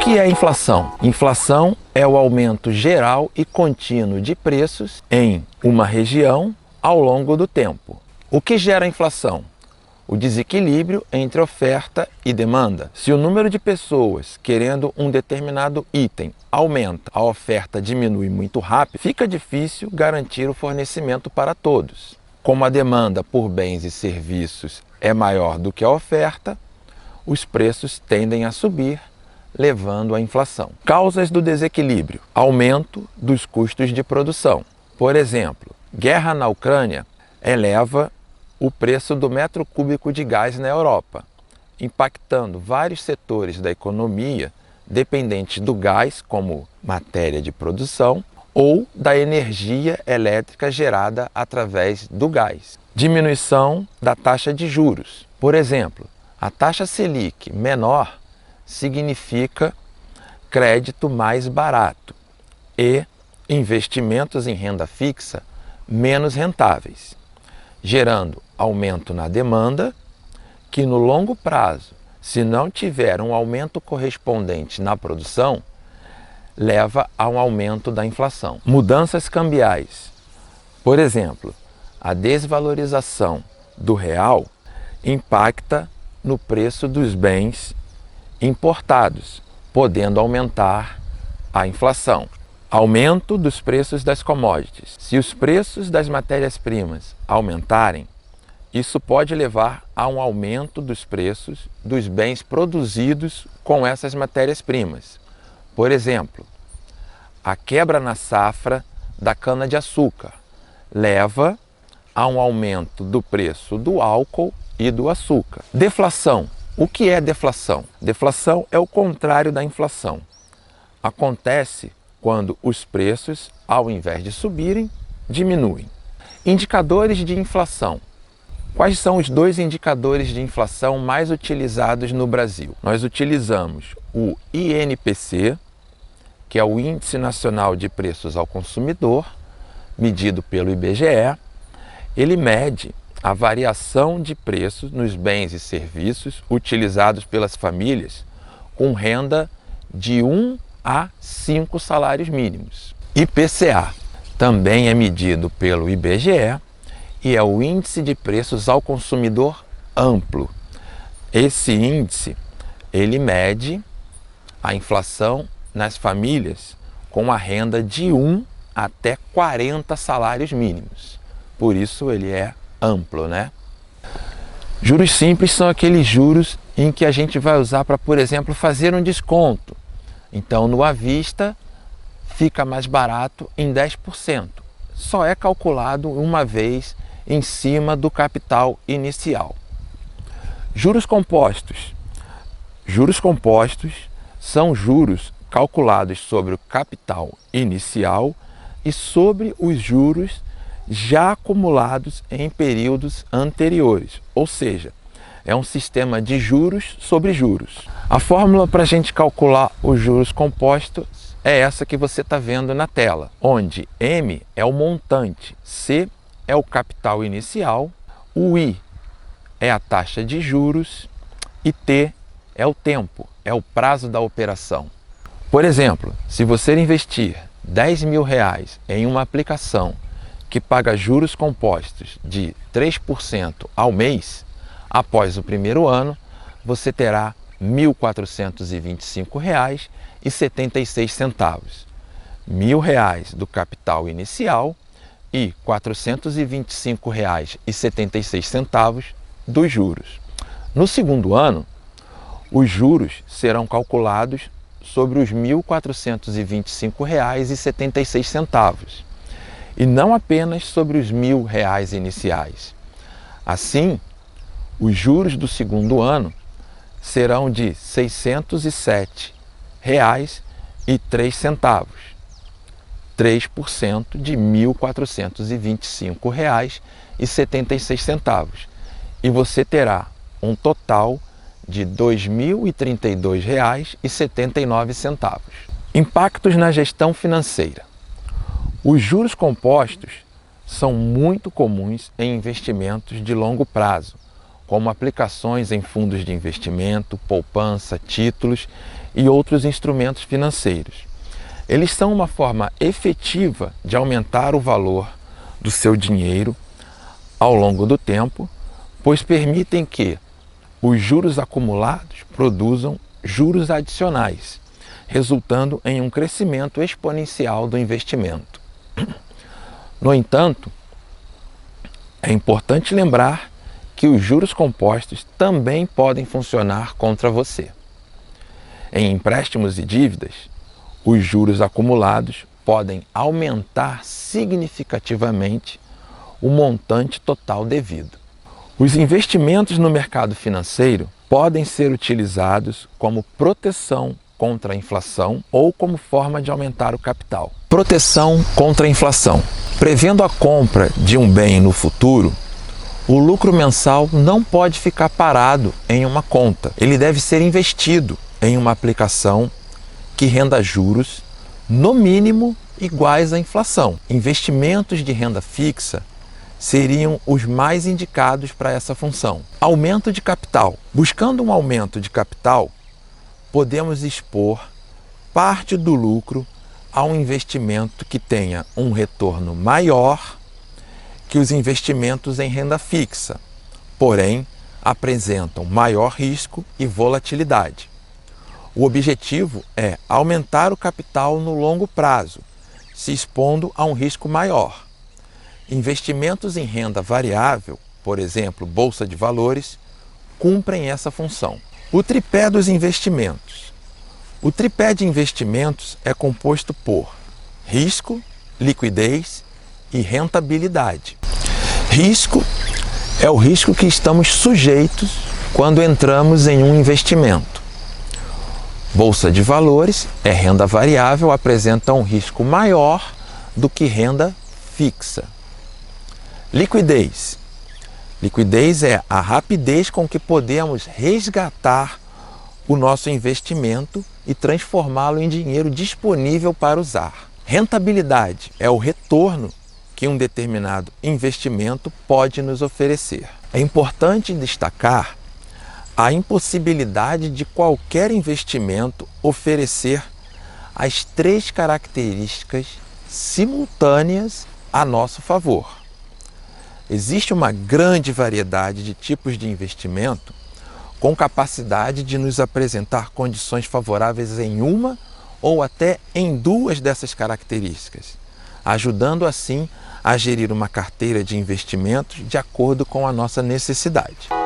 que é inflação? Inflação é o aumento geral e contínuo de preços em uma região ao longo do tempo. O que gera a inflação? O desequilíbrio entre oferta e demanda. Se o número de pessoas querendo um determinado item aumenta, a oferta diminui muito rápido, fica difícil garantir o fornecimento para todos. Como a demanda por bens e serviços é maior do que a oferta, os preços tendem a subir, levando à inflação. Causas do desequilíbrio: aumento dos custos de produção. Por exemplo, guerra na Ucrânia eleva o preço do metro cúbico de gás na Europa, impactando vários setores da economia dependentes do gás como matéria de produção ou da energia elétrica gerada através do gás. Diminuição da taxa de juros. Por exemplo, a taxa Selic menor significa crédito mais barato e investimentos em renda fixa menos rentáveis, gerando aumento na demanda, que no longo prazo, se não tiver um aumento correspondente na produção, leva a um aumento da inflação. Mudanças cambiais. Por exemplo, a desvalorização do real impacta no preço dos bens importados, podendo aumentar a inflação. Aumento dos preços das commodities. Se os preços das matérias-primas aumentarem, isso pode levar a um aumento dos preços dos bens produzidos com essas matérias-primas. Por exemplo, a quebra na safra da cana-de-açúcar leva a um aumento do preço do álcool e do açúcar. Deflação. O que é deflação? Deflação é o contrário da inflação. Acontece quando os preços, ao invés de subirem, diminuem. Indicadores de inflação. Quais são os dois indicadores de inflação mais utilizados no Brasil? Nós utilizamos o INPC, que é o Índice Nacional de Preços ao Consumidor, medido pelo IBGE. Ele mede a variação de preços nos bens e serviços utilizados pelas famílias com renda de 1 a 5 salários mínimos. IPCA também é medido pelo IBGE e é o Índice de Preços ao Consumidor Amplo. Esse índice, ele mede a inflação nas famílias com a renda de 1 até 40 salários mínimos. Por isso ele é amplo, né? Juros simples são aqueles juros em que a gente vai usar para, por exemplo, fazer um desconto. Então, no à vista, fica mais barato em 10%. Só é calculado uma vez em cima do capital inicial. Juros compostos. Juros compostos são juros calculados sobre o capital inicial e sobre os juros já acumulados em períodos anteriores, ou seja, é um sistema de juros sobre juros. A fórmula para a gente calcular os juros compostos é essa que você está vendo na tela, onde M é o montante, C é o capital inicial, o I é a taxa de juros e T é o tempo, é o prazo da operação. Por exemplo, se você investir R$10.000 em uma aplicação que paga juros compostos de 3% ao mês, após o primeiro ano, você terá R$ 1.425,76. R$1.000 do capital inicial e R$ 425,76 dos juros. No segundo ano, os juros serão calculados sobre os R$ 1.425,76 e não apenas sobre os R$1.000 iniciais. Assim, os juros do segundo ano serão de R$ 607,03, 3% de R$ 1.425,76. E você terá um total de R$ 2.032,79. Impactos na gestão financeira. Os juros compostos são muito comuns em investimentos de longo prazo, como aplicações em fundos de investimento, poupança, títulos e outros instrumentos financeiros. Eles são uma forma efetiva de aumentar o valor do seu dinheiro ao longo do tempo, pois permitem que os juros acumulados produzam juros adicionais, resultando em um crescimento exponencial do investimento. No entanto, é importante lembrar que os juros compostos também podem funcionar contra você. Em empréstimos e dívidas, os juros acumulados podem aumentar significativamente o montante total devido. Os investimentos no mercado financeiro podem ser utilizados como proteção contra a inflação ou como forma de aumentar o capital. Proteção contra a inflação. Prevendo a compra de um bem no futuro, o lucro mensal não pode ficar parado em uma conta. Ele deve ser investido em uma aplicação que renda juros, no mínimo, iguais à inflação. Investimentos de renda fixa seriam os mais indicados para essa função. Aumento de capital. Buscando um aumento de capital, podemos expor parte do lucro a um investimento que tenha um retorno maior que os investimentos em renda fixa, porém apresentam maior risco e volatilidade. O objetivo é aumentar o capital no longo prazo, se expondo a um risco maior. Investimentos em renda variável, por exemplo, bolsa de valores, cumprem essa função. O tripé dos investimentos. O tripé de investimentos é composto por risco, liquidez e rentabilidade. Risco é o risco que estamos sujeitos quando entramos em um investimento. Bolsa de valores é renda variável, apresenta um risco maior do que renda fixa. Liquidez. Liquidez é a rapidez com que podemos resgatar o nosso investimento e transformá-lo em dinheiro disponível para usar. Rentabilidade é o retorno que um determinado investimento pode nos oferecer. É importante destacar a impossibilidade de qualquer investimento oferecer as três características simultâneas a nosso favor. Existe uma grande variedade de tipos de investimento com capacidade de nos apresentar condições favoráveis em uma ou até em duas dessas características, ajudando assim a gerir uma carteira de investimentos de acordo com a nossa necessidade.